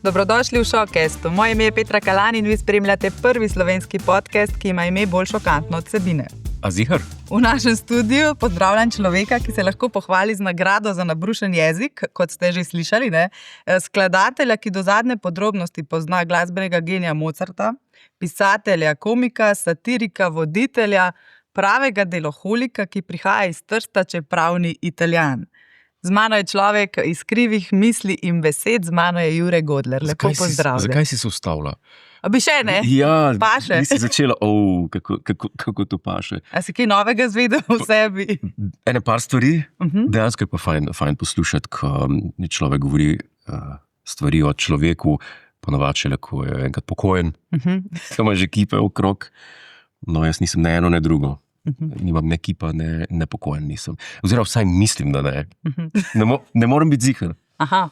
Dobrodošli v Showcastu. Moje ime je Petra Kalan in vi spremljate prvi slovenski podcast, ki ima ime bolj šokantno od vsebine. A zihar? V našem studiu pozdravljam človeka, ki se lahko pohvali z nagrado za nabrušen jezik, kot ste že slišali, ne? Skladatelja, ki do zadnje podrobnosti pozna glasbenega genija Mozarta, pisatelja, komika, satirika, voditelja, pravega deloholika, ki prihaja iz Trsta, čeprav ni Italijan. Z mano je človek iz krivih misli in besed, z mano je Jure Godler. Lepo pozdravljen. Zakaj si se ustavila? A bi še ne? Ja, paše. Nisi začela, kako to paše. A si kaj novega zvedel v sebi? Ene par stvari, dejansko je pa fajn poslušati, ko človek govori stvari o človeku, ponovadi šele, ko je enkrat pokojen, ko ima že kipe okrog. No, jaz nisem ne eno, ne drugo. Nimam ne kipa, ne pokojen nisem. Oziroma vsaj mislim, da ne. Ne moram biti zihar. Aha.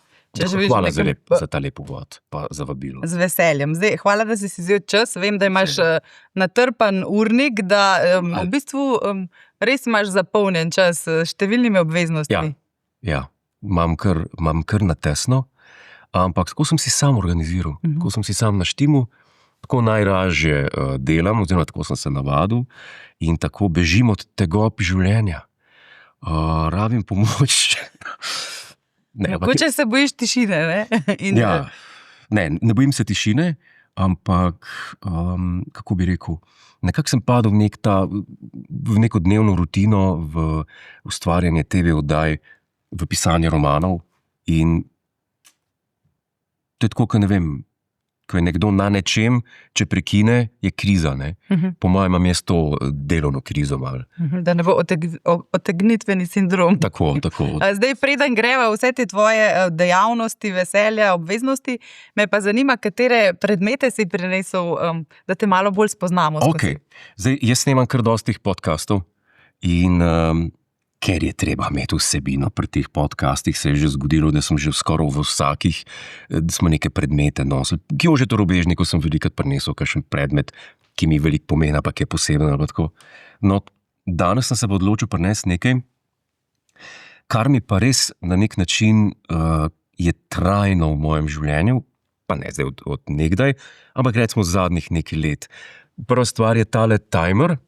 Hvala za ta lep uvod, pa za vabilo. Z veseljem. Zdaj, hvala, da si vzel čas. Vem, da imaš natrpan urnik, da v bistvu res imaš zapolnjen čas s številnimi obveznostmi. Ja. Imam kar na tesno, ampak tako sem si sam organiziral, tako sem si sam naštimal, tako najražje delam, oziroma tako sem se navadil in tako bežim od tegob življenja. Rabim pomoč. Mogoče se bojiš tišine, ne? Ja, ne bojim se tišine, ampak, kako bi rekel, nekako sem padel v neko dnevno rutino, v ustvarjanje TV oddaj, v pisanje romanov in to je tako, ko ne vem, ko je nekdo na nečem, če prekine, je kriza, ne? Po mojem imam jaz to delovno krizo malo. Da ne bo otegnitveni sindrom. Tako. Zdaj, preden greva vse te tvoje dejavnosti, veselja, obveznosti, me pa zanima, katere predmete si prinesel, da te malo bolj spoznamo. Ok, zdaj jaz snemam kar dosti podcastov in ker je treba imeti vsebino pri teh podcastih, se je že zgodilo, da sem že skoraj v vsakih, da smo neke predmete nosili. Ki je že to robežniku sem velikrat prinesel kakšen predmet, ki mi veliko pomeni, pa ki je poseben. No, danes sem se pa odločil prinesti nekaj, kar mi pa res na nek način je trajno v mojem življenju, pa ne zdaj od nekdaj, ampak recimo zadnjih nekaj let. Prva stvar je tale timer,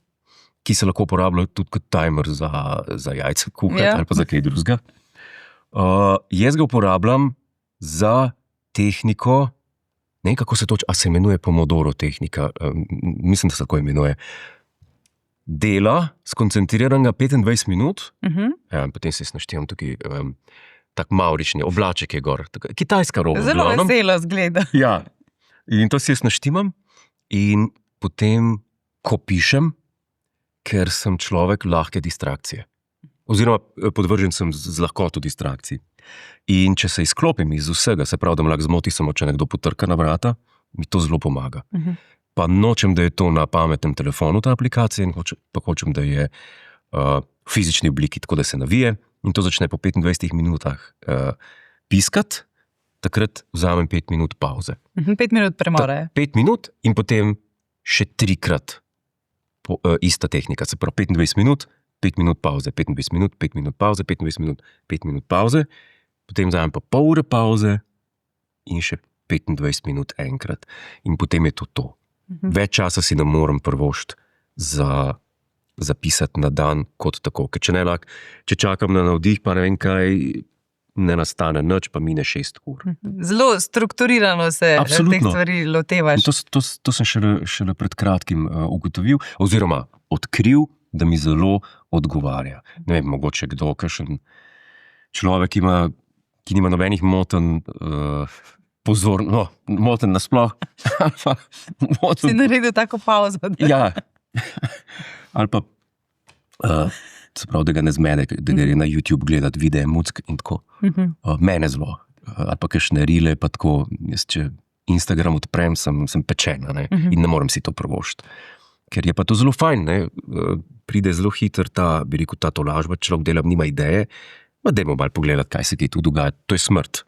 ki se lahko uporablja tudi kot timer za jajca kuhati ali pa za kaj drugega. Jaz ga uporabljam za tehniko, ne vem, kako se točno, a se imenuje Pomodoro tehnika, mislim, da se tako imenuje. Dela skoncentriranega 25 minut, potem se naštevam tukaj tak mavrični oblaček je gor, kitajska roba. Zelo veselo zgleda. Ja, in to si jaz naštimam in potem, ko pišem, ker sem človek lahke distrakcije. Oziroma podvržen sem z lahkoto distrakcij. In če se izklopim iz vsega, se pravi, da me lahko zmoti samo, če nekdo potrka na vrata, mi to zelo pomaga. Pa nočem, da je to na pametnem telefonu ta aplikacija, in pa hočem, da je v fizični obliki, tako da se navije in to začne po 25 minutah piskati, takrat vzamem 5 minut pauze. 5 minut premora. 5 minut in potem še 3-krat ista tehnika, se pravi 25 minut, 5 minut pauze, 25 minut, 5 minut pauze, 25 minut, 5 minut pauze, potem vzamem pa pol ure pauze in še 25 minut enkrat. In potem je to. Več časa si ne morem privoščiti za zapisati na dan kot tako, ker če čakam na navdih, pa ne vem kaj, ne nastane nič, pa mine 6 ur. Zelo strukturirano se teh stvari lotevaš. To sem šele pred kratkim ugotovil, oziroma odkril, da mi zelo odgovarja. Ne vem, mogoče kdo, kakšen človek ki nima nobenih motenj, motenj nasploh. Si naredil tako pauzo. Ja. Ali pa se pravi, da ga ne zmede, da gre na YouTube gledati videe, muck in tako. Mene zelo. Ali pa kakšne rile, pa tako, jaz če Instagram odprem, sem pečena, ne? In ne morem si to privoščiti. Ker je pa to zelo fajn, ne? Pride zelo hitro ta tolažba, človek dela, nima ideje, dajmo malo pogledati, kaj se ti tu dogaja, to je smrt.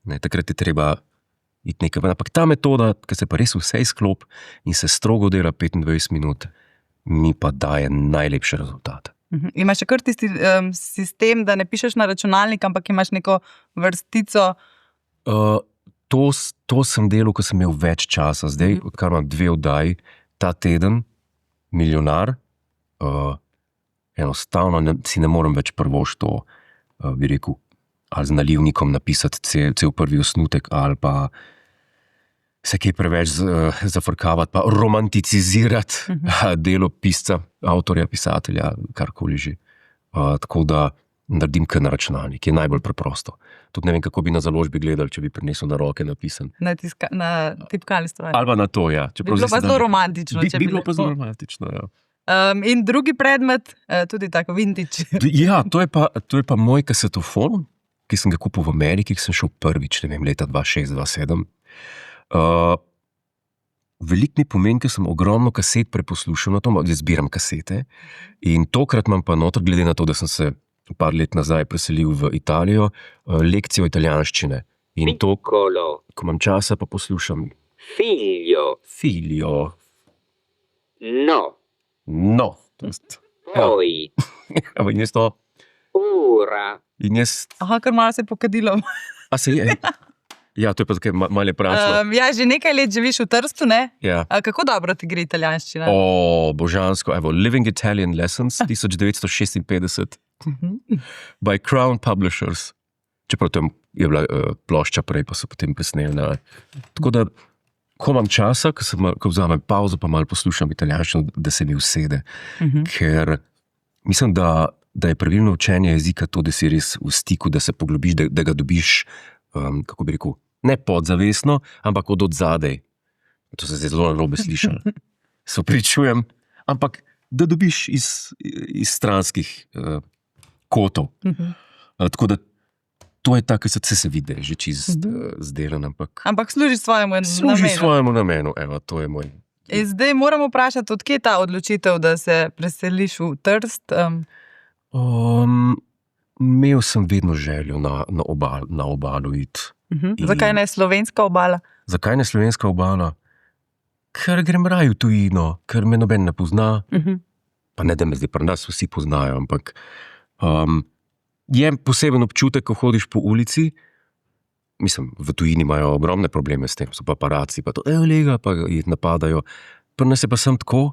Takrat je treba iti nekaj. Ampak ta metoda, ki se pa res vse izklop in se strogo dela 25 minut, mi pa daje najlepše rezultate. Imaš še kar tisti sistem, da ne pišeš na računalnik, ampak imaš neko vrstico? to sem delal, ko sem imel več časa. Zdaj, odkar imam 2 oddaji, ta teden, Milijonar, enostavno si ne morem več prvošči to, bi rekel, ali z nalivnikom napisati cel prvi osnutek, ali pa se kaj preveč zafrkavati, pa romanticizirati delo pisca, avtorja, pisatelja, karkoli že. Tako da naredim kar na računalnik, je najbolj preprosto. Tudi ne vem, kako bi na založbi gledali, če bi prinesel na roke napisan. Na tipkalni stroj. Ali pa na to, ja. Bi bilo pa zelo romantično. Bi bilo pa zelo romantično, ja. In drugi predmet, tudi tako vintage. Ja, to je pa moj kasetofon, ki sem ga kupil v Ameriki, ki sem šel prvič, ne vem, leta 2006-2007. Veliko mi pomeni, ker sem ogromno kaset preposlušal na to, zdaj zbiram kasete in tokrat imam pa noter, glede na to, da sem se par let nazaj preselil v Italijo, lekcijo italijanščine. In to, ko imam časa, pa poslušam. Figlio. No. Poi. In jaz to... Ora. In jaz... Aha, kar malo se je pokadilo. A se je? Ja, to je pa tako malo prašno. Ja, že nekaj let živiš v Trstu, ne? Ja. Kako dobro ti gre italijanščina? Božansko. Evo, Living Italian Lessons, 1956. By Crown Publishers. Čeprav to je bila plošča prej, pa so potem presneli. Tako da, ko imam časa, ko vzamem pauzo, pa malo poslušam italijanščino, da se mi usede. Ker mislim, da je pravilno učenje jezika to, da si res v stiku, da se poglobiš, da ga dobiš, kako bi rekel, ne podzavestno, ampak od odzadej. To se zdaj zelo narobe slišal. Se opravičujem, ampak da dobiš iz stranskih kotov. Tako da to je tako, da se vidi, že čist zdelan, ampak... Ampak služi svojemu namenu. Služi svojemu namenu, evo, to je moj... In zdaj moramo vprašati, odkje je ta odločitev, da se preseliš v Trst? Imel sem vedno željo na obalo iti. Zakaj ne slovenska obala? Zakaj ne slovenska obala? Ker grem raje v tujino, ker me noben ne pozna. Pa ne, da me zdaj pri nas vsi poznajo, ampak je poseben občutek, ko hodiš po ulici. Mislim, v tujini imajo ogromne probleme s tem, so paparaci, pa to, lega, pa jih napadajo. Pri nas je pa sem tako,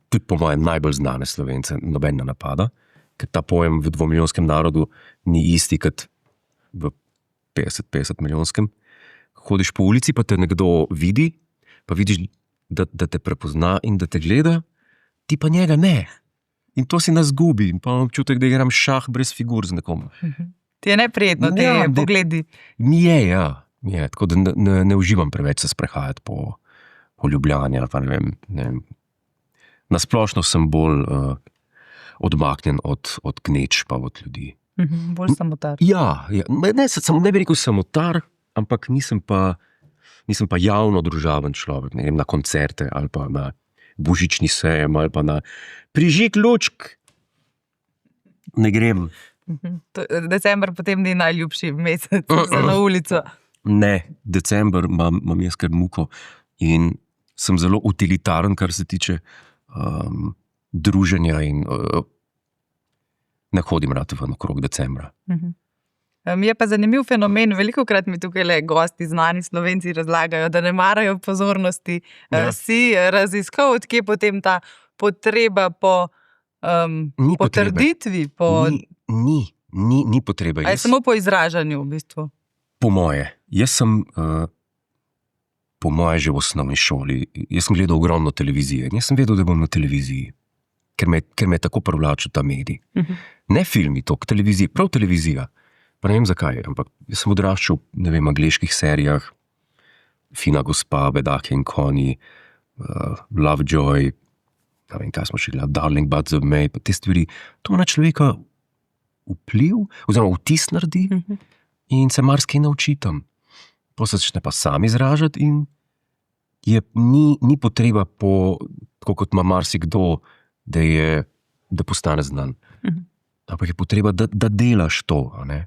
tudi po mojem najbolj znane Slovence, noben ne napada, ker ta pojem v 2-milijonskem narodu ni isti kot v 50 milijonskem. Hodiš po ulici, pa te nekdo vidi, pa vidiš, da te prepozna in da te gleda, ti pa njega ne. In to si nas gubi. In pa imam občutek, da igram šah brez figur z nekom. Ti je neprijetno, te pogledi. Mi je, ja. Tako da ne uživam preveč se sprehajati po Ljubljani. Pa ne vem. Nasplošno sem bolj odmaknjen od gneč pa od ljudi. Bolj samotar. Ja. Ne bi rekel samotar, ampak nisem pa javno družaben človek. Ne vem, na koncerte ali pa na božični sejem ali pa na prižig lučk. Ne grem. December potem ni najljubši mesec za na ulico. Ne, december imam jaz kar muko in sem zelo utilitaren, kar se tiče druženja in ne hodim rad ven okrog decembra. Je pa zanimiv fenomen, velikokrat mi tukaj gosti, znani Slovenci razlagajo, da ne marajo pozornosti. Si raziskal, odkje potem ta potreba po potrditvi? Ni potreba. A je samo po izražanju v bistvu? Po moje. Jaz sem po moje že v osnovni šoli. Jaz sem gledal ogromno televizije. Jaz sem vedel, da bom na televiziji, ker me je tako privlačil ta medij. Ne filmi, televizija, prav televizija. Pa ne vem zakaj, ampak jaz sem odraščal, ne vem, angleških serijah, Fina gospa, Bedake in konji, Lovejoy, ne vem, kaj smo še gledali, Darling but the Maid, pa te stvari. To na človeka vpliv, oziroma vtis naredi in se marsikaj nauči tam. Potem se začne pa sam izražati in ni potreba po, tako kot ima marsikdo, da postane znan. Ampak je potreba, da delaš to, a ne?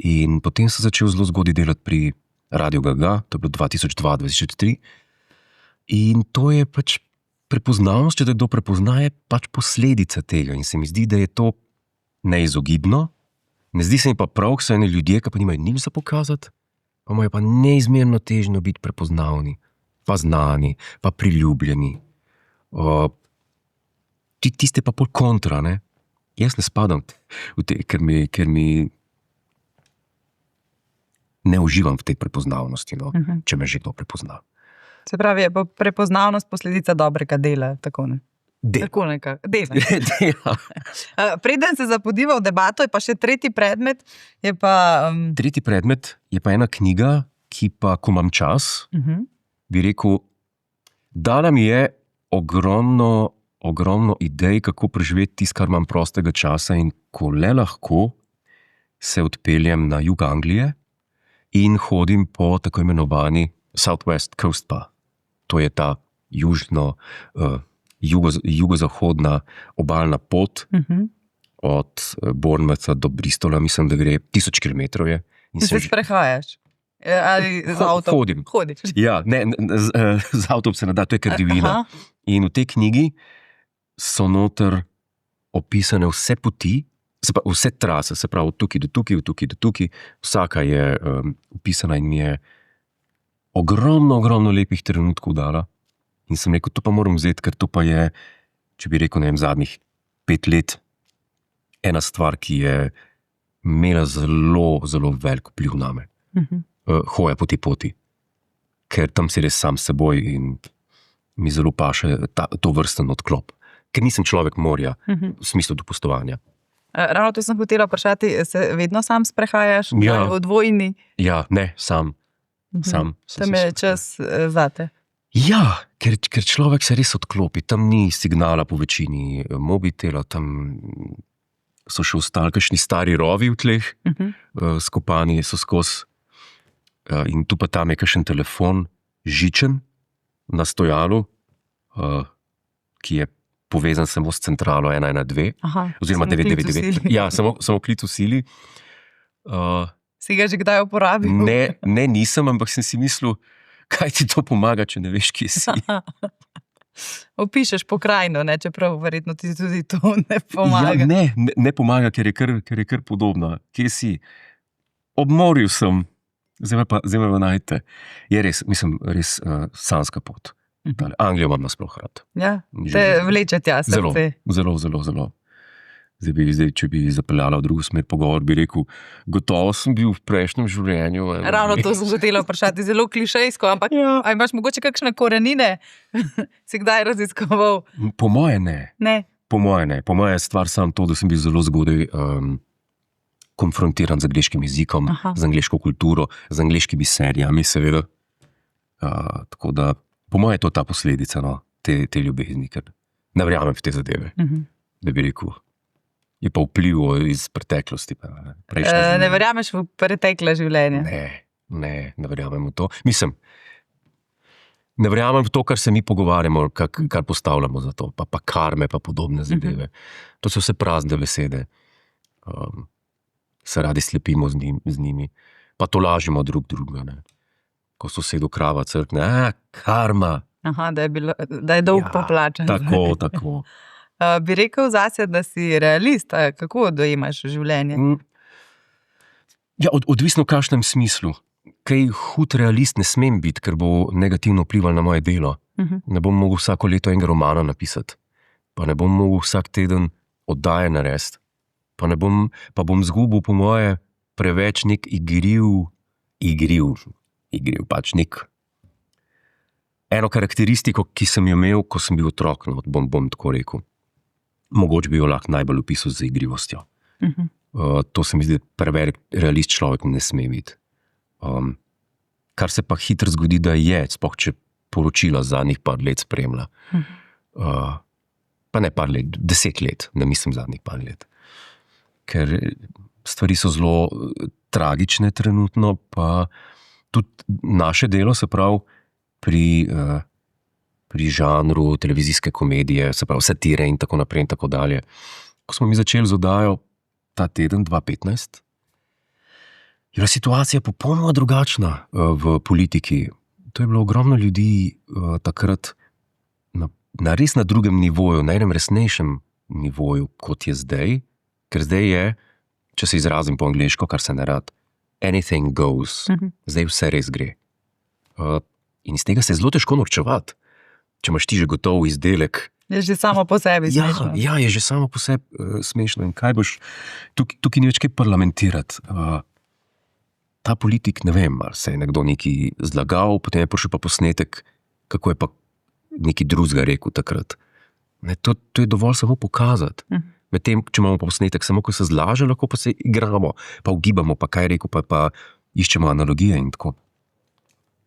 In potem sem začel zelo zgodaj delati pri Radio Gaga, to je bilo 2002-2003. In to je pač prepoznavnost, če te kdo prepozna, je pač posledica tega. In se mi zdi, da je to neizogibno. Ne zdi se mi pa prav, ko so eni ljudje, ki pa nimajo nič za pokazati, pa imajo pa neizmerno težnjo biti prepoznavni, pa znani, pa priljubljeni. Tiste pa pol kontra, ne? Jaz ne spadam v te, ker mi ne uživam v tej prepoznavnosti, no, če me že kdo prepozna. Se pravi, je pa prepoznavnost posledica dobrega dela, tako ne? Tako nekako. Dela. Preden se zapodiva v debato, je pa še tretji predmet. Tretji predmet je pa ena knjiga, ki pa, ko imam čas, bi rekel, dala mi je ogromno idej, kako preživeti tisto, kar imam prostega časa, in ko le lahko, se odpeljem na jug Anglije in hodim po tako imenovani Southwest Coast pa. To je ta jugozahodna obalna pot od Bournemoutha do Bristola, mislim, da gre 1000 kilometrov je. In se sprehajaš? Ali z avtom? Hodim. Hodiš? Ja, ne, z avtom se ne da, to je kar divjina. In v tej knjigi so noter opisane vse poti, vse trase, se pravi od tukaj do tukaj, od tukaj do tukaj, vsaka je opisana in mi je ogromno lepih trenutkov dala. In sem rekel, to pa moram vzeti, ker to pa je, če bi rekel, ne vem, zadnjih 5 let, ena stvar, ki je imela zelo velik vpliv name. Hoja po tej poti. Ker tam si res sam s seboj in mi zelo paše to vrsten odklop. Ker nisem človek morja, v smislu dopustovanja. Ravno to sem hotela vprašati, se vedno sam sprehajaš? Ja. V dvojni? Ja, ne, sam. Tam je čas zate? Ja, ker človek se res odklopi, tam ni signala po večini mobitela, tam so še ostali kakšni stari rovi v tleh, skopani so skozi, in tu pa tam je kakšen telefon, žičen, na stojalu, ki je povezan samo s centralo 112, oziroma 999. Ja, samo klic v sili. Si ga že kdaj uporabil? Ne, nisem, ampak sem si mislil, kaj ti to pomaga, če ne veš, kje si. Opišeš pokrajino, ne? Čeprav verjetno ti tudi to ne pomaga. Ja, ne pomaga, ker je kar podobno. Kje si? Ob morju sem, zdaj me pa najte. Je res, mislim, res sanska pot. Anglijo imam nasploh rad. Ja, te vleče tja srce. Zelo. Zdaj, če bi zapeljala v drugo smer pogovor, bi rekel, gotovo sem bil v prejšnjem življenju. Ravno to sem hotela vprašati, zelo klišejsko, ampak a imaš mogoče kakšne korenine? Si kdaj raziskoval? Po moje ne. Ne? Po moje ne. Po moje je stvar samo to, da sem bil zelo zgodaj konfrontiran z angleškim jezikom, z angleško kulturo, z angleškimi serijami, seveda. Tako da, po moje je to ta posledica, no, te ljubezni, ker ne verjamem v te zadeve, da bi rekel. Je pa vpliv iz preteklosti. Ne verjameš v pretekle življenje? Ne verjamem v to. Mislim, ne verjamem v to, kar se mi pogovarjamo, kar postavljamo za to, pa karme, pa podobne zadeve. To so vse prazne besede. Se radi slepimo z njimi. Pa to lažimo drug drugega. Ko sosedu krava crkne, karma. Da je dolg poplačan. Tako. Bi rekel zase, da si realist, kako dojemaš življenje? Ja, odvisno v kakšnem smislu. Kaj hud realist ne smem biti, ker bo negativno vplival na moje delo. Ne bom mogel vsako leto enega romana napisati, pa ne bom mogel vsak teden oddaje narediti, pa bom zgubil po moje preveč nek igriv, pač nek eno karakteristiko, ki sem jo imel, ko sem bil otrok, no, bom tako rekel. Mogoče bi jo lahko najbolj opisal z igrivostjo. To se mi zdi, da prevelik realist človek ne sme biti. Kar se pa hitro zgodi, da je, sploh če poročila zadnjih par let spremlja. Pa ne par let, 10 let, ne mislim zadnjih par let. Ker stvari so zelo tragične trenutno, pa tudi naše delo, se pravi, pri žanru televizijske komedije, se pravi satire in tako naprej in tako dalje. Ko smo mi začeli z oddajo ta teden, 2015, je bila situacija popolnoma drugačna v politiki. To je bilo ogromno ljudi takrat res na drugem nivoju, na enem resnejšem nivoju, kot je zdaj, ker zdaj je, če se izrazim po angleško, kar se ne rad, anything goes. Zdaj vse res gre. In iz tega se je zelo težko norčevati. Če imaš ti že gotov izdelek. Je že samo po sebi smešno. Ja, je že samo po sebi smešno. In kaj boš, tukaj ni več kaj parlamentirati. Ta politik, ne vem, ali se je nekdo neki zlagal, potem je prišel pa posnetek, kako je pa neki drugega rekel takrat. Ne, to je dovolj samo pokazati. Medtem, če imamo posnetek, samo ko se zlaže, lahko pa se igramo, pa ugibamo, pa kaj rekel, pa iščemo analogije in tako.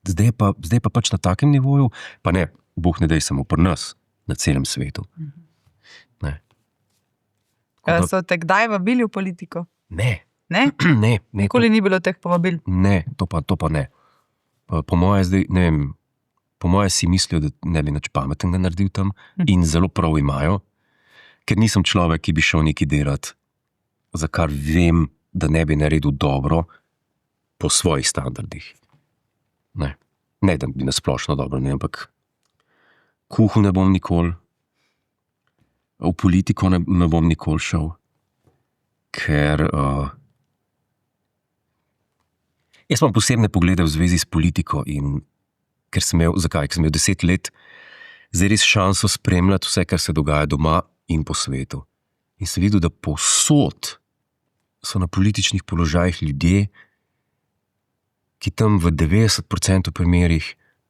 Zdaj pa pač na takem nivoju, pa ne, Bog ne daj samo pri nas, na celem svetu. Ne. So te kdaj vabili v politiko? Ne. Ne? Ne. Nikoli ni bilo teh povabil? Ne, to pa ne. Po moje zdaj, ne vem, po moje si mislijo, da ne bi nič pametnega naredil tam in zelo prav imajo, ker nisem človek, ki bi šel nekaj delati, za kar vem, da ne bi naredil dobro po svojih standardih. Ne, da bi nasplošno dobro, ne, ampak kuhal ne bom nikoli, v politiko ne bom nikoli šel, ker jaz imam posebne poglede v zvezi s politiko in ker sem imel 10 let zdaj res šanso spremljati vse, kar se dogaja doma in po svetu. In sem videl, da povsod so na političnih položajih ljudje, ki tam v 90% primerih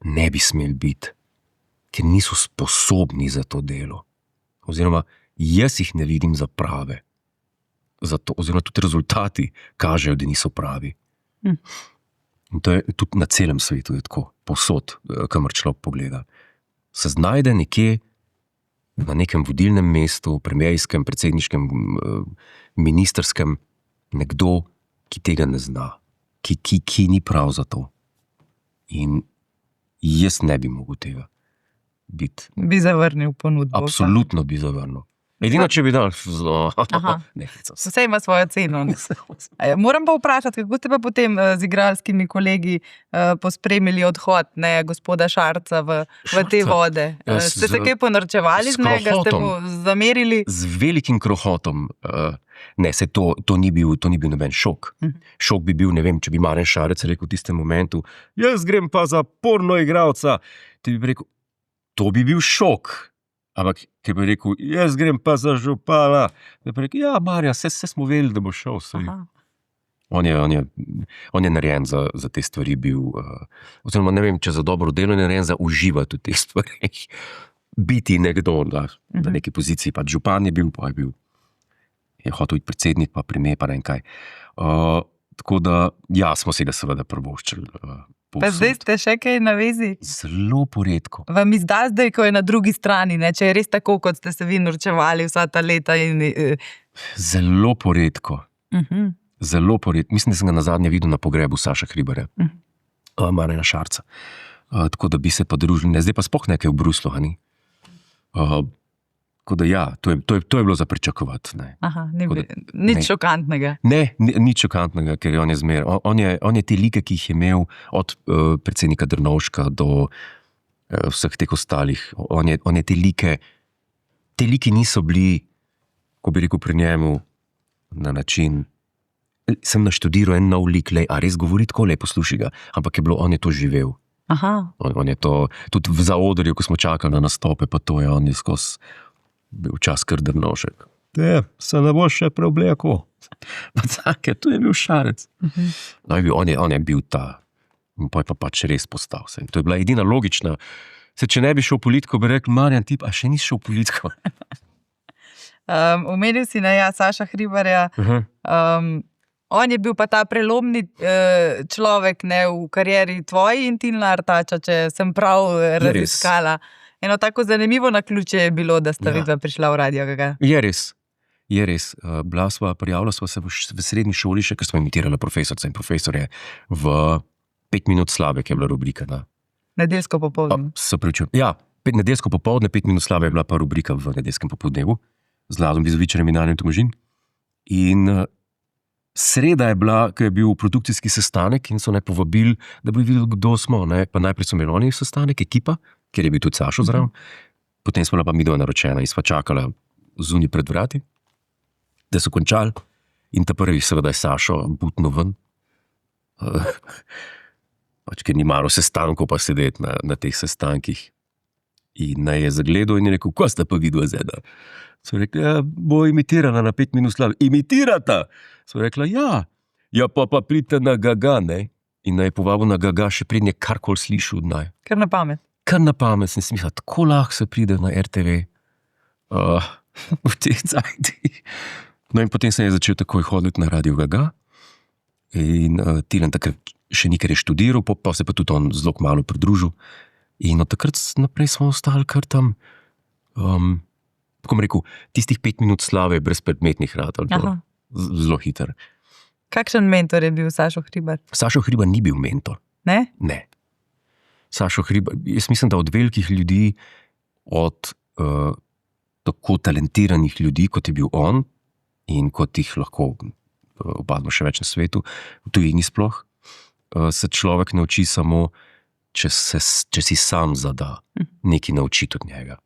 ne bi smeli biti, ker niso sposobni za to delo. Oziroma, jaz jih ne vidim za prave. Zato, oziroma, tudi rezultati kažejo, da niso pravi. In to je tudi na celem svetu, je tako, povsod, kamor človek pogleda. Se znajde nekje na nekem vodilnem mestu, premijerskem, predsedniškem, ministrskem, nekdo, ki tega ne zna, ki ni prav za to. In jaz ne bi mogel tega biti. Bi zavrnil ponudbo. Absolutno bi zavrnil. Edino, če bi dal zelo... Vse ima svojo ceno. Moram pa vprašati, kako ste pa potem z igralskimi kolegi pospremili odhod gospoda Šarca v te vode? Ste se kaj ponorčevali z njega? Ste mu zamerili? Z velikim krohotom. Ne, to ni bil noben šok. Šok bi bil, ne vem, če bi Marjan Šarec rekel v tistem momentu, jaz grem pa za porno igralca. Ti bi rekel, to bi bil šok. Ampak, ki bi rekel, jaz grem pa za župana, da bi rekel, ja, Marjan, vse smo vedeli, da bo šel. On je narejen za te stvari bil, oziroma ne vem, če za dobro delo je narejen za uživati v teh stvarih. Biti nekdo na neki poziciji, pa župan je bil, je hotel biti predsednik, pa premijer, pa ne vem kaj. Tako da, ja, smo si ga seveda prvoščili. Pa zdaj ste še kaj na vezi? Zelo poredko. Vam izda zdaj, ko je na drugi strani, če je res tako, kot ste se vi norčevali vsa ta leta? Zelo poredko. Zelo poredko. Mislim, da sem ga nazadnje videl na pogrebu Saša Hribarja. Marjana Šarca. Tako da bi se pa družili. Zdaj pa sploh nekaj v Bruslu, ni? Tako da ja, to je bilo za pričakovati. Nič šokantnega. Ne, nič šokantnega, ker on je zmer. On je te like, ki jih je imel od predsednika Drnovška do vseh teh ostalih. On je te like niso bili, ko bi rekel pri njemu, na način, sem naštudiral en nov lik, a res govori tako, posluši ga, ampak on je to živel. On je to, tudi v zaodrju, ko smo čakali na nastope, pa to je on je skozi bil čas kar Drnovšek. Se ne bo še preobleko. Tu je bil Šarec. On je bil ta, pa je pa pač res postal se. To je bila edina logična. Če ne bi šel v politiko, bi rekel, Marjan, ti pa še nisi šel v politiko. Omenil si Saša Hribarja. On je bil pa ta prelomni človek v karieri tvoji in Tilna Artača, če sem prav raziskala. Eno tako zanimivo naključje je bilo, da sta vidva prišla v radio. Je res. Prijavila sva se v srednji šoli še, ker smo imitirali profesorce in profesorje v 5 minut slabe, ki je bila rubrika. Nedeljsko popoldne. Ja, nedeljsko popoldne, 5 minut slabe je bila pa rubrika v nedeljskem popoldnevu z Ladom Bizovičarjem in Anjem Tomažin. In sreda je bila, ko je bil produkcijski sestanek in so ne povabili, da bi videli, kdo smo. Pa najprej so imeli oni sestanek, ekipa, ker je bil tudi Sašo zraven. Potem smo pa midva naročena in sva čakala zunaj pred vrati, da so končali. In ta prvi seveda je Sašo butno ven. Pač, ker ni malo sestankov pa sedeti na teh sestankih. In naj je zagledal in je rekel, ko sta pa videla zdaj? So rekli, bo imitirana na 5 minut slave. Imitirata! So rekla, ja pa pridite na Gaga, ne? In naj je povabil na Gaga, še prednje karkoli slišal od naj. Kar na pamet. Kar na pamet, sem si mislil, tako lahko se pride na RTV v teh cajtih. No in potem sem je začel takoj hoditi na Radio Gaga in Tilen takrat še nikaj je študiral, pa se pa tudi on zelo malo pridružil. In od takrat naprej smo ostali kar tam, tako bom rekel, tistih 5 minut slave brez predmetnih rad, ali pa zelo hiter. Kakšen mentor je bil Sašo Hribar? Sašo Hribar ni bil mentor. Ne? Ne. Sašo Hribar, jaz mislim, da od velikih ljudi, od tako talentiranih ljudi, kot je bil on in kot jih lahko opadlo še več na svetu, v tujini sploh, se človek nauči samo, če si sam zada nekaj naučiti od njega.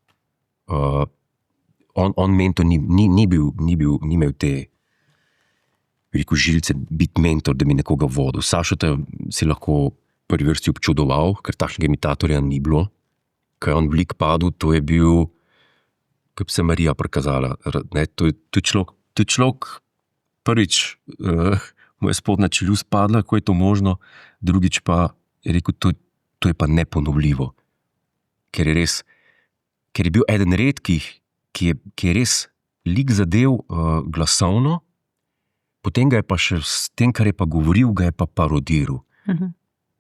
On mentor ni imel te veliko žilce biti mentor, da bi nekoga vodil. Sašo te si lahko prvi vrsti občudoval, ker takšnega imitatorja ni bilo. Ko je on v lik padel, to je bil, kot bi se Marija prikazala. To je človek prvič mu je spodnja čeljust padla, ko je to možno, drugič pa je rekel, to je pa neponovljivo. Ker je bil eden redkih, ki je res lik zadev glasovno, potem ga je pa še s tem, kar je pa govoril, ga je pa parodiral.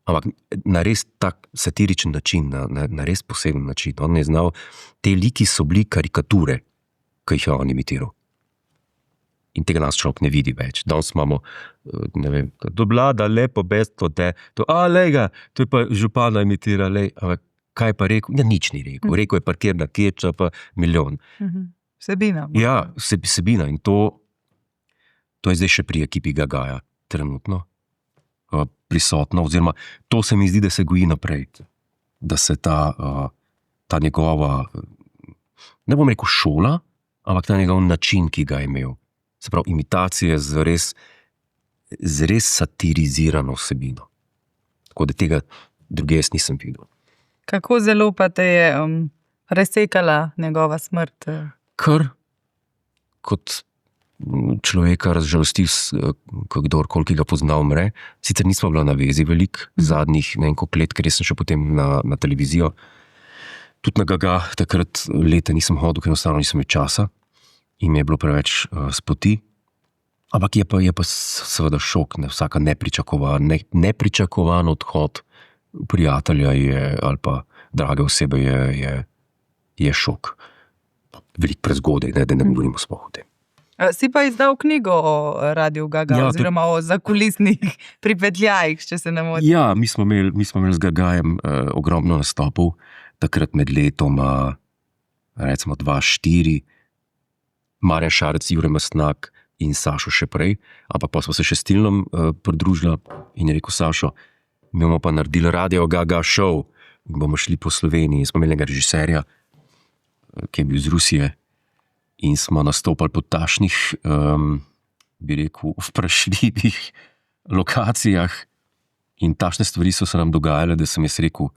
Ampak na res tak satiričen način, na res poseben način. On je znal, te liki so bili karikature, ki jih je on imitiral. In tega nas človek ne vidi več. Danes imamo, ne vem, doblada, lepo, besto, lega, to je pa župana imitira, ampak kaj pa rekel? Ja, nič ni rekel. Rekel je parkirna keča, pa milijon. Vsebina. Ja, vsebina. In to je zdaj še pri ekipi Gagaja trenutno prisotno, oziroma to se mi zdi, da se goji naprej. Da se ta njegova, ne bom rekel šola, ampak ta njegov način, ki ga je imel. Se pravi, imitacije z res satirizirano vsebino. Tako da tega druge jaz nisem videl. Kako zelo pa te je razsekala njegova smrt? Kar kot človeka razžalosti, kdorkoli, ki ga pozna, umre. Sicer nismo bila na vezi veliko, zadnjih koliko let, ker sem šel potem na televizijo. Tudi na Gaga, takrat leta nisem hodil, ker enostavno nisem imel časa in mi je bilo preveč spoti. Ampak je pa seveda šok, vsaka nepričakovan odhod prijatelja ali pa drage osebe je šok. Veliko prezgodaj, da ne govorimo sploh o tem. Si pa izdal knjigo o Radiu Gaga, oziroma o zakulisnih pripetljajih, če se ne motim. Ja, mi smo imeli z Gagajem ogromno nastopov, takrat med letoma, recimo 2004, Marjan Šarec, Jure Mastnak in Sašo še prej, ampak pa smo se še s Tilnom pridružili in je rekel Sašo, mi bomo pa naredili Radio Gaga show in bomo šli po Sloveniji. Smo imeli enega režiserja, ki je bil iz Rusije, in smo nastopali po takšnih, bi rekel, vprašljivih lokacijah in takšne stvari so se nam dogajale, da sem jaz rekel,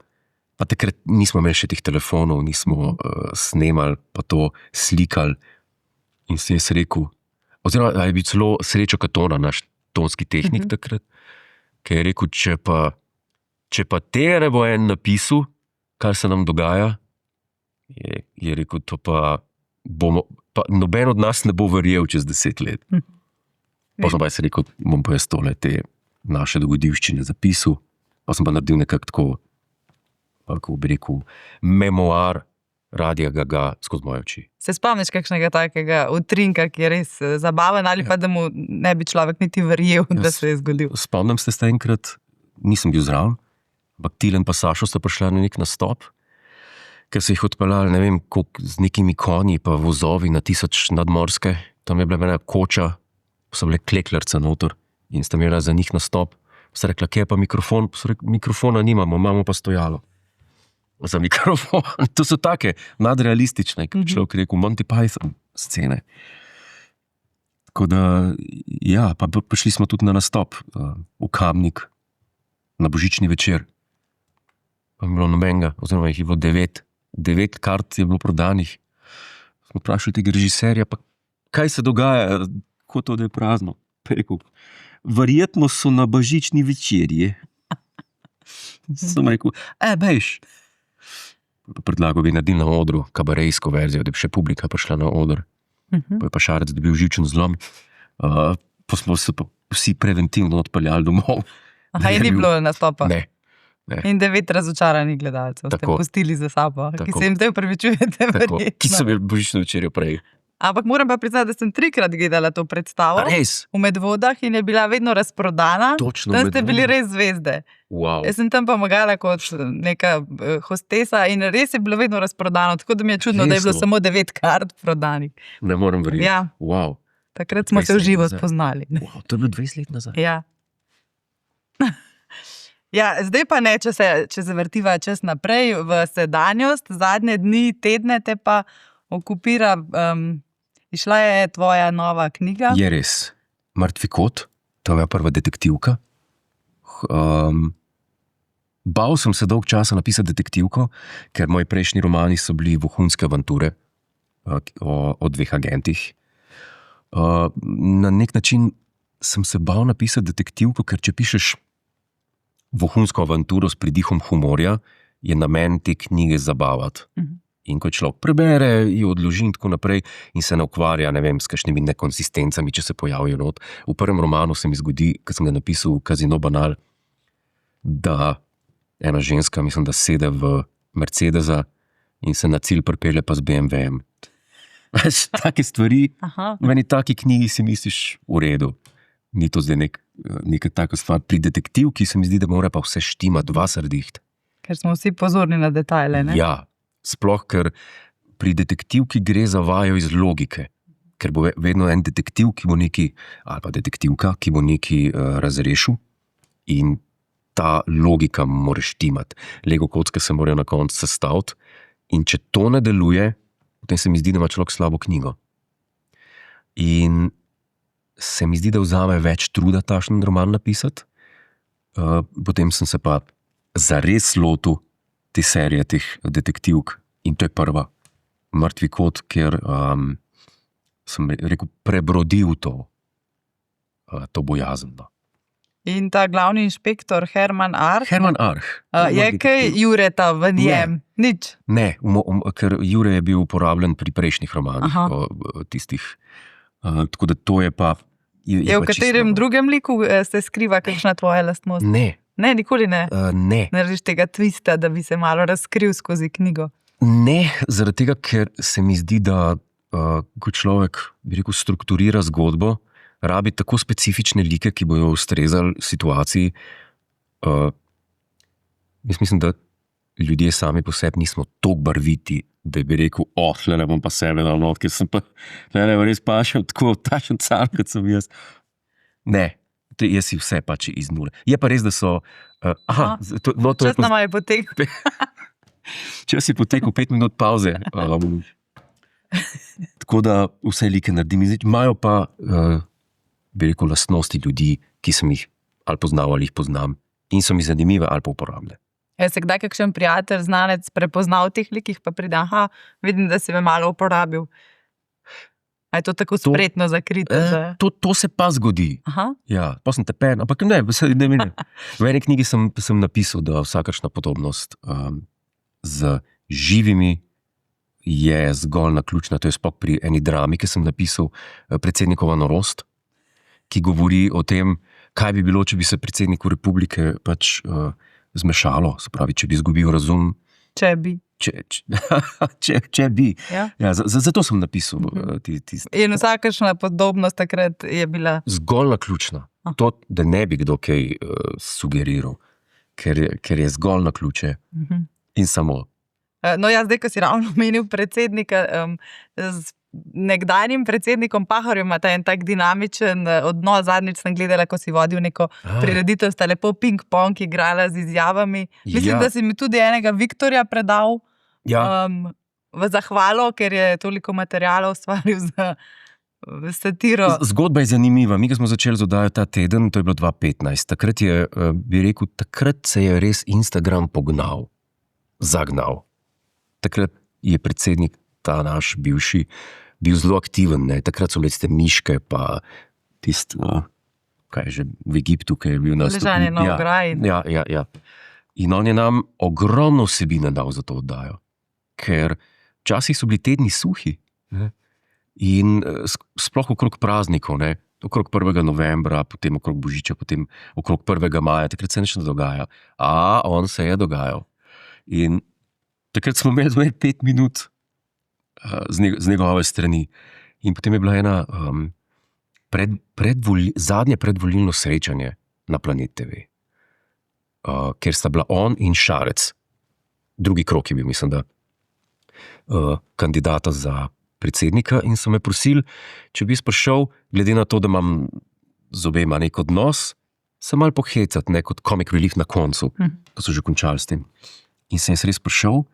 pa takrat nismo imeli še teh telefonov, nismo snemali, pa to slikali in sem jaz rekel, oziroma je bil celo Srečo Katona, naš tonski tehnik takrat, ki je rekel, če pa tega ne bo en napisal, kar se nam dogaja, je rekel, to pa noben od nas ne bo verjel čez 10 let. Pa sem pa jaz rekel, bom pa jaz tole te naše dogodivščine zapisal, pa sem pa naredil nekako tako, kako bi rekel, memoar Radia Gaga skozi moje oči. Se spomniš kakšnega takega utrinka, ki je res zabaven, ali pa da mu ne bi človek niti verjel, da se je zgodil? Spomnim se enkrat, nisem bil zraven, ampak Tilen pa Sašo sta prišla na nek nastop, ker so jih odpeljali, ne vem, z nekimi konji pa vozovi na 1000 nadmorske. Tam je bila ena koča, so bile kleklerce noter in sta imela za njih nastop. Sta rekla, kje je pa mikrofon? Mikrofona nimamo, imamo pa stojalo za mikrofon. To so take nadrealistične, kot človek rekel, Monty Python scene. Tako da, ja, pa prišli smo tudi na nastop v Kamnik na božični večer. Pa ni bilo nobenega, oziroma jih je bilo 9. 9 kart je bilo prodanih. Smo vprašali tega režiserja, pa kaj se dogaja, kot to, da je prazno. Pa je rekel, verjetno so na božični večerji. Sem rekel, bejš. Predlagal bi naredili na odru kabarejsko verzijo, da bi še publika prišla na oder. Pa je pa Šarec dobil živčen zlom. Pa smo se pa vsi preventivno odpeljali domov. Aha, je ni bilo nastopa. Ne. In 9 razočaranih gledalcev ste pustili za sabo, ki se jim zdaj upravičujete. Ki so imeli božično večerjo prej. Ampak moram pa priznati, da sem 3-krat gledala to predstavo. Res? V Medvodah in je bila vedno razprodana. Točno tam ste bili res zvezde. Wow. Jaz sem tam pomagala kot neka hostesa in res je bilo vedno razprodano, tako da mi je čudno, da je bilo samo 9 kart prodanih. Ne morem verjeti. Ja. Wow. Takrat smo se v živo spoznali. Wow, to je bilo 20 let nazaj. Ja. Ja, zdaj pa ne, če se vrtiva čas naprej v sedanjost, zadnje dni, tedne te pa okupira, išla je tvoja nova knjiga. Je res. Mrtvi kot, to je moja prva detektivka. Bal sem se dolg časa napisati detektivko, ker moji prejšnji romani so bili vohunske avanture o 2 agentih. Na nek način sem se bal napisati detektivko, ker če pišeš vohunsko avanturo s pridihom humorja, je namen te knjige zabavati. In ko človek prebere, jo odloži in tako naprej in se ne ukvarja, ne vem, s kakšnimi nekonsistencami, če se pojavijo not. V prvem romanu se mi zgodi, ko sem ga napisal Casino Banal, da ena ženska, mislim, da sede v Mercedesa in se na cilj pripelje pa z BMW-jem. Take stvari, v eni taki knjigi si misliš v redu. Ni to zdaj neka taka stvar. Pri detektivki se mi zdi, da mora pa vse štima 2 srdiht. Ker smo vsi pozorni na detajle, ne? Ja, sploh, ker pri detektivki gre za vajo iz logike. Ker bo vedno en detektiv, ki bo neki, ali pa detektivka, ki bo neki razrešil in ta logika mora štimati. Lego kocke se morajo na koncu sestaviti in če to ne deluje, potem se mi zdi, da ima človek slabo knjigo. In se mi zdi, da vzame več truda takšen roman napisati. Potem sem se pa zares lotil te serije, teh detektivk. In to je prva. Mrtvi kot, ker sem rekel, prebrodil to bojazen. In ta glavni inšpektor Herman Arh? Herman Arh. Je kaj Jureta v njem? Nič? Ne, ker Jure je bil uporabljen pri prejšnjih romanih. Tistih. Tako da to je pa... Je v katerem drugem liku se skriva kakšna tvoja lastnost? Ne. Ne, nikoli ne? Ne. Narediš tega twista, da bi se malo razkril skozi knjigo? Ne, zaradi tega, ker se mi zdi, da ko človek, bi rekel, strukturira zgodbo, rabi tako specifične like, ki bojo ustrezali situaciji. Jaz mislim, da ljudje sami po sebi nismo toliko barviti, da bi rekel, tlele bom pa sebe dal not, ker sem pa tlele res pašel tako tačen car, kot sem jaz. Ne, jaz si vse pač iz nule. Je pa res, da so... Čas nama je potekel. Čas je potekel 5 minut pauze. Tako da vse like naredim. Imajo pa, bi rekel, lastnosti ljudi, ki sem jih ali poznal ali jih poznam in so mi zanimive ali pa uporabne. Je se kdaj kakšen prijatelj, znanec prepoznal v teh likih, pa pride, vidim, da si me malo uporabil. A je to tako spretno zakrito? To se pa zgodi. Ja, pa sem tepen, ampak ne. V eni knjigi sem napisal, da vsakršna podobnost z živimi je zgolj naključna. To je sploh pri eni drami, ki sem napisal, Predsednikova norost, ki govori o tem, kaj bi bilo, če bi se predsedniku republike pač zmešalo, se pravi, če bi izgubil razum. Če bi. Če bi. Ja, zato sem napisal. In vsakršna podobnost takrat je bila... Zgolj naključna. To, da ne bi kdo kaj sugeriral, ker je zgolj naključje. In samo. No ja, zdaj, ko si ravno omenil predsednika, z nekdanjim predsednikom Pahorjem imate en tak dinamičen odnos. Zadnjič sem gledala, ko si vodil neko prireditev, sta lepo ping-pong igrala z izjavami. Mislim, da si mi tudi enega Viktorja predal v zahvalo, ker je toliko materiala ustvaril za satiro. Zgodba je zanimiva. Mi, ko smo začeli z oddajo ta teden, to je bilo 2015. Takrat je, bi rekel, takrat se je res Instagram pognal, zagnal. Takrat je predsednik, ta naš bivši, bil zelo aktiven. Ne? Takrat so bile tiste miške, pa tisti, kaj je že v Egiptu, ki je bil na Ležanje na ograji. Ja. In on je nam ogromno vsebine dal za to oddajo. Ker včasih so bili tedni suhi. Ne? In sploh okrog praznikov, ne? Okrog 1. novembra, potem okrog Božiča, potem okrog 1. maja, takrat se nič ne dogaja. A on se je dogajal. In takrat smo imeli 5 minut z njegove strani. In potem je bila ena zadnje predvolilno srečanje na Planet TV, kjer sta bila on in Šarec. Drugi krog je bil, mislim, da kandidata za predsednika, in so me prosili, če bi prišel, glede na to, da imam z obema nek odnos, se malo pohecati, ne, kot comic relief na koncu, ko so že končali s tem. In sem res prišel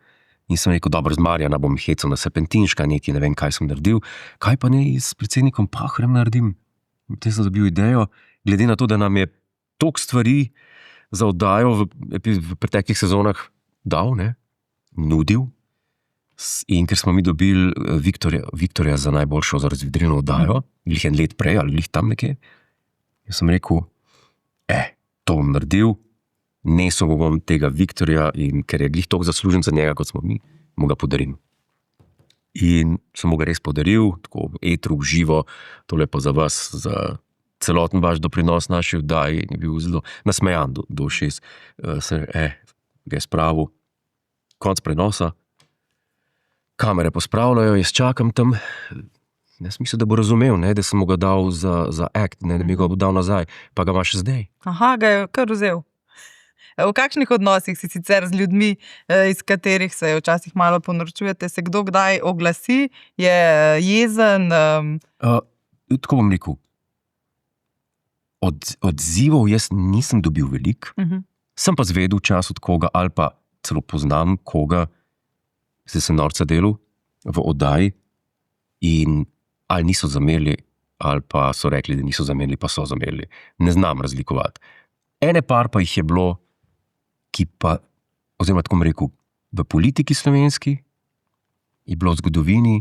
in sem rekel, dobro, z Marjana bom hecal na Serpentinška, nekaj, ne vem, kaj sem naredil, kaj pa ne s predsednikom Pahorjem naredim. Potem sem dobil idejo, glede na to, da nam je toliko stvari za oddajo v preteklih sezonah dal, ne, nudil. In ker smo mi dobili Viktorja za najboljšo za razvedrilno oddajo, glih en let prej ali glih tam nekje, jaz sem rekel, to bom naredil, nesel bom tega Viktorja, in ker je glih toliko zaslužen za njega, kot smo mi, mu ga podarim. In sem mu ga res podaril, tako etru, živo, tole pa za vas, za celoten vaš doprinos naši oddaji, in je bil zelo nasmejan do ušes. Ga je spravil, konc prenosa, kamere pospravljajo, jaz čakam tam, jaz mislim, da bo razumel, ne, da sem mu ga dal za act, ne, da mi ga bo dal nazaj, pa ga ima še zdaj. Aha, ga je kar vzel. V kakšnih odnosih si sicer z ljudmi, iz katerih se včasih malo ponorčujete, se kdo kdaj oglasi, je jezen? Tako bom rekel, odzivov jaz nisem dobil veliko, sem pa zvedel čas od koga, ali pa celo poznam koga, se norca delal v oddaji, in ali niso zamerili, ali pa so rekli, da niso zamerili, pa so zamerili. Ne znam razlikovati. Ene par pa jih je bilo, ki pa, oziroma tako bom rekel, v politiki slovenski je bilo v zgodovini,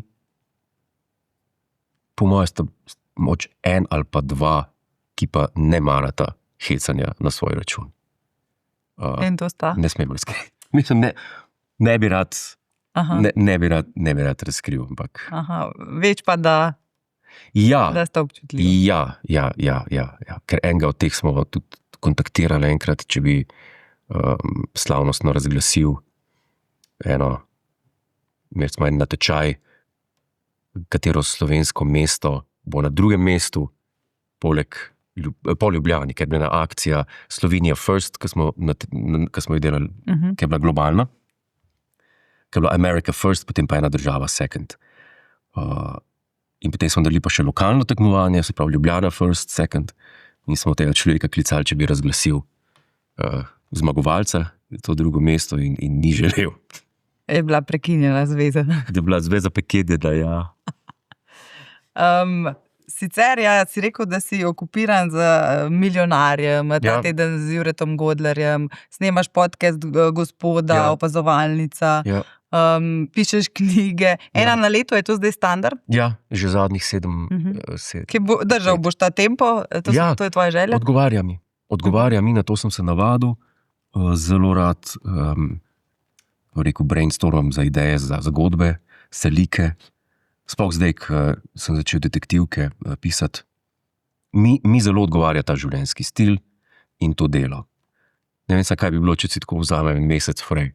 po mojem sta moč en ali pa dva, ki pa ne marata hecanja na svoj račun. In to sta? Ne smem razkriti. Mislim, ne bi rad ne bi rad razkril, ampak... Več pa, da sta občutljivi. Ja. Ker enega od teh smo tudi kontaktirali enkrat, če bi slavnostno razglasil imeli smo en natečaj, katero slovensko mesto bo na drugem mestu, po Ljubljani, ker je bila akcija Slovenija First, ki smo jo delali, ki je bila globalna, ker je bila America First, potem pa ena država Second. In potem smo naredili pa še lokalno tekmovanje, se pravi Ljubljana First, Second, in smo tega človeka klicali, če bi razglasil zmagovalca, to drugo mesto, in ni želel. Je bila prekinjena zveza. Je bila zveza prekinjena, ja. Sicer, si rekel, da si okupiran z Milijonarjem, ta teden z Juretom Godlerjem, snemaš podcast Gospoda, Opazovalnica, pišeš knjige. Ena na leto, je to zdaj standard? Ja, že zadnjih 7. Držal boš ta tempo? To je tvoja želja? Odgovarja mi, na to sem se navadil. Zelo rad brainstormam za ideje, za zgodbe, selike. Sploh zdaj, ko sem začel detektivke pisati, mi zelo odgovarja ta življenjski stil in to delo. Ne vem, kaj bi bilo, če si tako vzamem en mesec frej.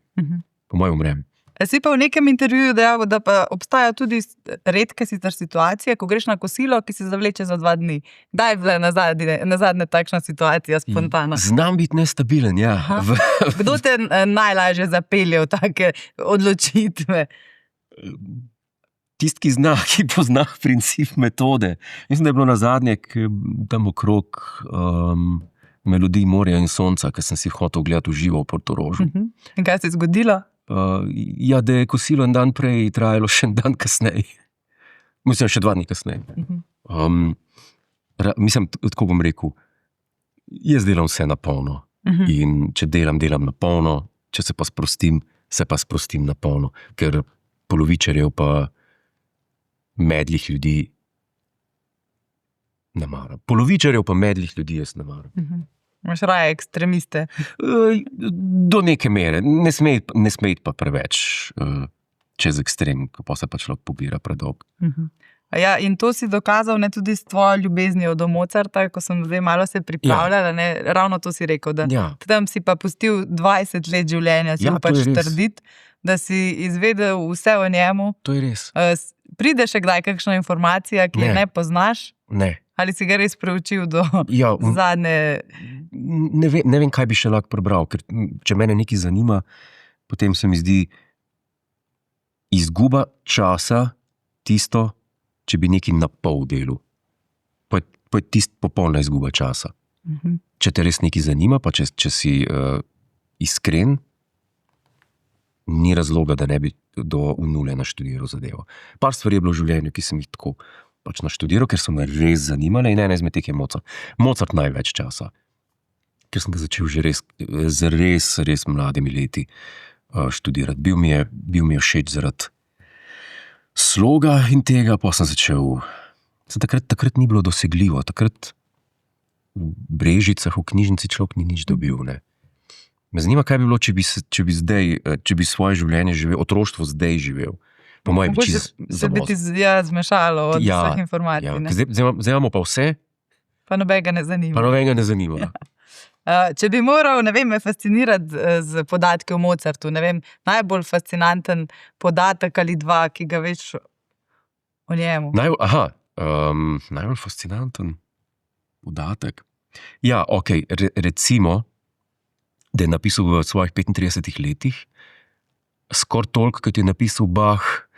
Po mojem umrem. Si pa v nekem intervjuju dejal, da pa obstaja tudi redke sicer situacije, ko greš na kosilo, ki se zavleče za 2 dni. Kdaj je bila nazadnje takšna situacija spontana? Znam biti nestabilen, ja. Kdo te najlažje zapelje v take odločitve? Tisti, ki pozna princip metode. Mislim, da je bilo nazadnje, tam okrog Melodij morja in sonca, ker sem si hotel gledati v živo v Portorožu. In kaj se je zgodilo? Da je kosilo en dan prej trajalo še en dan kasneje. Mislim, še 2 dni kasneje. Mislim, tako bom rekel, jaz delam vse na polno. In če delam na polno, če se pa sprostim na polno, ker polovičarjev pa medlih ljudi ne maram. Polovičarjev pa medlih ljudi jaz ne maram. Imaš raje ekstremiste. Do neke mere. Ne sme iti pa preveč čez ekstrem, ko pa se pa človek pobira predolg. Ja, in to si dokazal ne tudi s tvojo ljubeznijo do Mozarta, ko sem zdaj malo se pripravljala, ne, ravno to si rekel, da tam si pa pustil 20 let življenja, si upaš trditi, da si izvedel vse o njemu. To je res. Pride še kdaj kakšna informacija, ki je ne poznaš? Ne. Ali si ga res preučil do zadnje? Ne vem, kaj bi še lahko prebral, ker če mene nekaj zanima, potem se mi zdi izguba časa tisto, če bi nekaj na pol delu. Pa je tisto popolna izguba časa. Če te res nekaj zanima, pa če si iskren, ni razloga, da ne bi do nule naštudiral zadevo. Par stvari je bilo v življenju, ki sem jih tako pač naštudiral, ker so me res zanimale in ena izmed teh je Mozart. Mozart največ časa, ker sem ga začel že res mladimi leti študirati. Bil mi je všeč zaradi sloga in tega, pa sem začel. Takrat ni bilo dosegljivo, takrat v Brežicah, v knjižnici človek ni nič dobil. Ne. Me zanima, kaj bi bilo, če bi svoje življenje živel, otroštvo zdaj živel. Po mojem bi čisto zavozil. Se bi ti zmešalo od vseh informacij. Zdaj imamo pa vse. Pa nobenega ne zanima. Če bi moral, ne vem, me fascinirati z podatki o Mozartu, ne vem, najbolj fascinanten podatek ali dva, ki ga veš o njemu. Najbolj fascinanten podatek. Ja, okej, recimo, da je napisal v svojih 35 letih skoraj toliko, kot je napisal Bach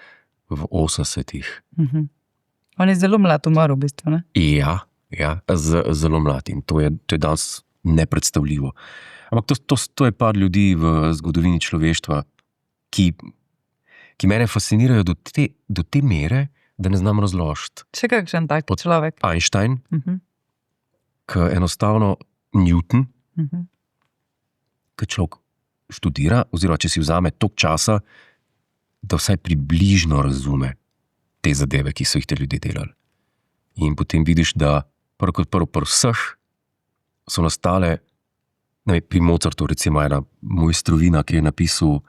v 80-ih. On je zelo mlad umrl, v bistvu, ne? Ja, zelo mlad in to je danes nepredstavljivo. Ampak to je par ljudi v zgodovini človeštva, ki mene fascinirajo do te mere, da ne znam razložiti. Še kakšen tak človek? Einstein, ki enostavno Newton, ki človek študira, oziroma če si vzame toliko časa, da vsaj približno razume te zadeve, ki so jih te ljudje delali. In potem vidiš, da prvo kot prvo pri vseh so nastale, pri Mozartu recimo ena mojstrovina, ki je napisal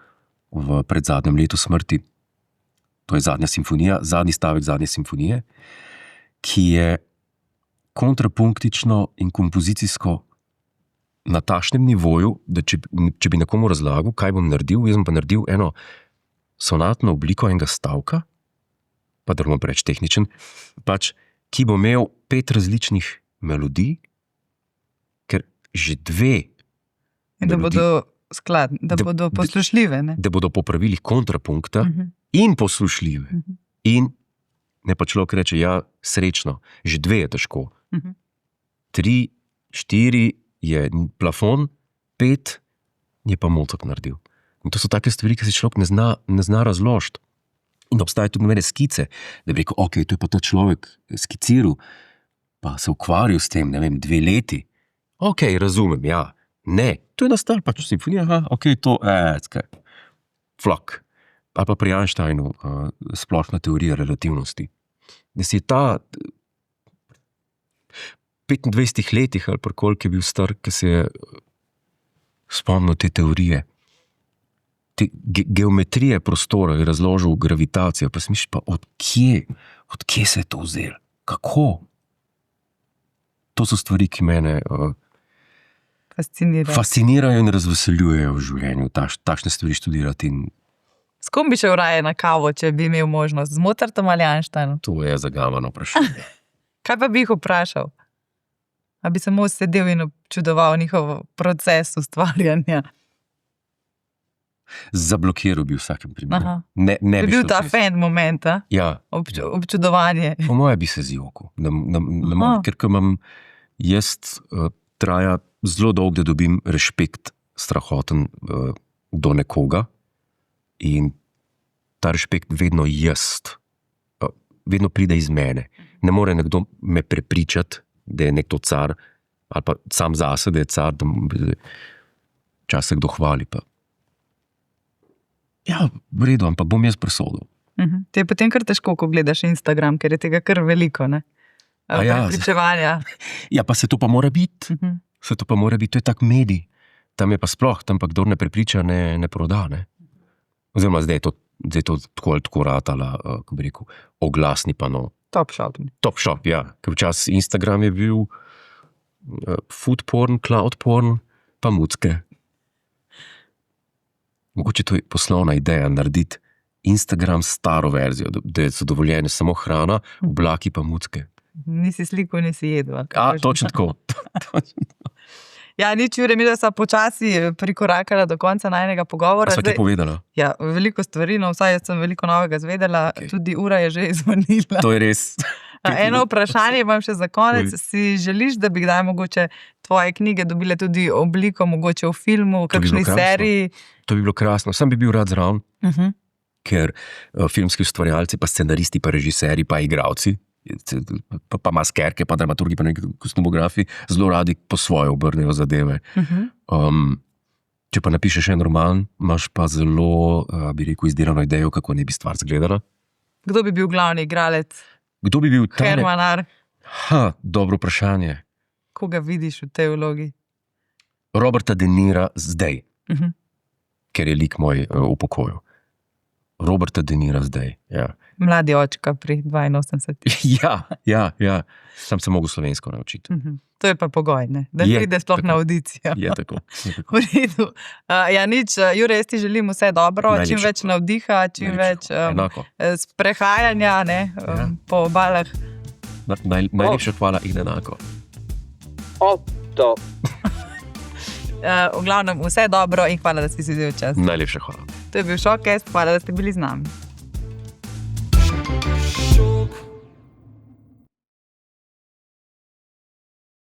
v predzadnjem letu smrti, to je zadnja simfonija, zadnji stavek zadnje simfonije, ki je kontrapunktično in kompozicijsko na takšnem nivoju, da če bi nekomu razlagal, kaj bom naredil, jaz bom pa naredil eno sonatno obliko enega stavka, pa da bom preveč tehničen, pač, ki bo imel 5 različnih melodij, ker že 2 da bodo skladne, da bodo poslušljive, ne? Da bodo po pravilih kontrapunkta in poslušljive. In ne pa človek reče, ja, srečno, že 2 je težko. 3, 4 je plafon, 5 je pa Mozart naredil. In to so take stvari, ki se človek ne zna razložiti. In obstaja tudi nobene skice, da bi rekel, ok, to je pa ta človek skiciral, pa se ukvarjal s tem, ne vem, 2 leti. Ok, razumem, ja. Ne, to je nastalo pač simfonija, ok, to, flak. Ali pa pri Einsteinu splošna teorija relativnosti. Da si ta 25 letih ali pa koliko je bil star, ki se je spomnil te teorije, te geometrije prostora, je razložil gravitacijo, pa si misliš pa, od kje se je to vzel? Kako? To so stvari, ki mene fascinirajo in razveseljujejo v življenju, takšne stvari študirati. S kom bi šel raje na kavo, če bi imel možnost? Z Mozartom ali Einsteinom? To je zagavano vprašanje. Kaj pa bi jih vprašal? A bi samo sedel in občudoval njihov proces ustvarjanja? Zablokiral bi v vsakem primeru. Bi bil ta fan moment, ja. Občudovanje. Po moje bi se zjokal. Ker imam jaz traja zelo dolgo, da dobim rešpekt strahoten do nekoga in ta rešpekt vedno pride iz mene. ne more nekdo me prepričati, da je nekdo car, ali pa sam zase, da je car, da čas se kdo hvali. Pa. Ja, v redu, ampak bom jaz presodil. Ti je potem kar težko, ko gledaš Instagram, ker je tega kar veliko, ne? Prepričevanja. Ja, pa se to pa mora biti. Se to pa mora biti, to je tak medij. Tam je pa sploh, tam pa kdor ne prepriča, ne proda, ne? Oziroma, zdaj je to tako ratala, kako bi rekel, oglasni pano. Top shop. Top shop, ja. Ker včasih Instagram je bil food porn, cloud porn, pa mucke. Mogoče to je poslovna ideja, narediti Instagram staro verzijo, da so dovoljene samo hrana, oblaki pa mucke. Nisi sliko, nisi jedel. Točno tako. Ja, nič, Jure, mi da sva počasi prikorakala do konca najnega pogovora. A sva ti povedala? Ja, veliko stvari, no vsaj jaz sem veliko novega zvedela, tudi ura je že izvonila. To je res. Eno vprašanje imam še za konec. Si želiš, da bi kdaj mogoče tvoje knjige dobile tudi obliko, mogoče v filmu, v kakšni seriji? To bi bilo krasno. Sam bi bil rad zraven, ker filmski ustvarjalci, pa scenaristi, pa režiserji, pa igralci, pa maskerke, pa dramaturgi, pa neki kosmografi zelo radi po svoje obrnejo zadeve. Če pa napišeš en roman, imaš pa zelo, bi rekel, izdelano idejo, kako ne bi stvar zgledala. Kdo bi bil glavni igralec? Kdo bi bil ta? Hermanar. Dobro vprašanje. Koga vidiš v tej vlogi? Roberta De Nira zdaj, ker je lik moj v pokoju. Roberta De Nira zdaj, ja. Mladi očka pri 82. Ja. Sam se mogo slovensko naučiti. To je pa pogoj, ne? Da pride sploh na audicijo. Je tako. V redu. Ja, nič, Jure, jaz ti želim vse dobro, čim več navdiha, čim več sprehajanja, ne, po obalah. Najlepša hvala in enako. 8. V glavnem, vse dobro in hvala, da si si vzel čas. Najlepša hvala. To je bil Šokcast, hvala, da ste bili z nami.